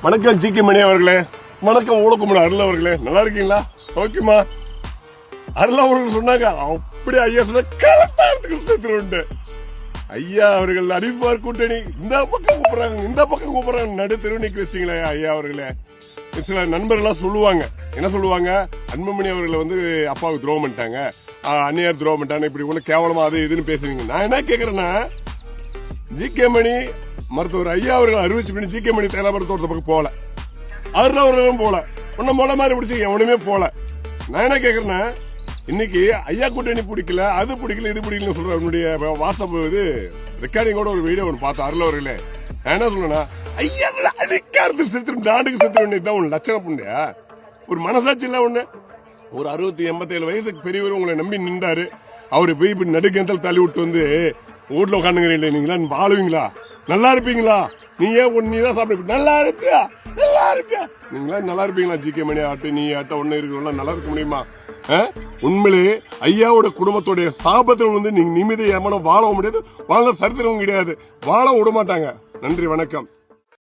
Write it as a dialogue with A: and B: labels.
A: வணக்கம் G K மணி அவர்களே, வணக்கம் ஊழக்குமணி அருள் அவர்களே, நல்லா இருக்கீங்களா? சௌக்கியமா? அருள் அவர்கள் சொன்னாங்க, அப்படி ஐயா சொன்ன களத்தாரத்துக்கு சேர்த்துருண்டு. ஐயா அவர்கள் அறிவிப்பார் கூட்டணி இந்த பக்கம் கூப்பிடுறாங்க நடு தெருவு நிக்க வச்சிங்களே ஐயா அவர்களே. சில நண்பர்கள்லாம் சொல்லுவாங்க, என்ன சொல்லுவாங்க, அன்புமணி அவர்களை வந்து அப்பாவுக்கு துரோகம் பண்ணிட்டாங்க, அந்நியார் துரோகம் பண்ணிட்டாங்க, இப்படி கூட கேவலமா அது இதுன்னு பேசுவீங்க. நான் என்ன கேக்குறேன்னா, ஜி கே மணி மருத்துவர் ஐயா அவர்கள் அறிவிச்சு பண்ணி ஜி கே மணி தேலாபுரத்தோட்ட பக்கம் போல, அருள் அவர்களும் போல, உன்ன மொழ மாதிரி பிடிச்சி எவனுமே போல. நான் என்ன கேக்குறேன்னா, இன்னைக்கு ஐயா கூட்டணி பிடிக்கல, அது பிடிக்கல, இது பிடிக்கல சொல்ற என்னுடைய வாட்ஸ்அப் இது ரெக்கார்டிங்கோட ஒரு வீடியோ ஒன்று பார்த்தேன் அருள் அவர்களே. நான் என்ன சொல்றேன்னா, ஐயா அடிக்காரத்துக்கு செலுத்திடும் நாட்டுக்கு செலுத்த வேண்டியதுதான் உன் லட்சணம் புண்ணியா. ஒரு மனசாட்சி இல்ல ஒண்ணு. ஒரு 60-87 வயசுக்கு பெரியவர் உங்களை நம்பி நின்றாரு, அவரு போய் இப்படி நடுக்கத்தில் தள்ளி விட்டு வந்து வீட்டுல உட்காந்துங்கிறீங்களே, நீங்களா வாழுவீங்களா? நல்லா இருப்பீங்களா? நீ ஏன் நீ தான் சாப்பிட நல்லா இருப்பியா? நல்லா இருப்பியா? நீங்களா நல்லா இருப்பீங்களா? ஜி கே மணி ஆட்டு நீ ஆட்ட ஒண்ணு இருக்கு, நல்லா இருக்க முடியுமா? உண்மையிலே ஐயாவோட குடும்பத்தோடைய சாபத்தில் வந்து நீங்க நிம்மதி ஏமானம் வாழ முடியாது, வாழ சரித்திரம் கிடையாது, வாழ விட மாட்டாங்க. நன்றி, வணக்கம்.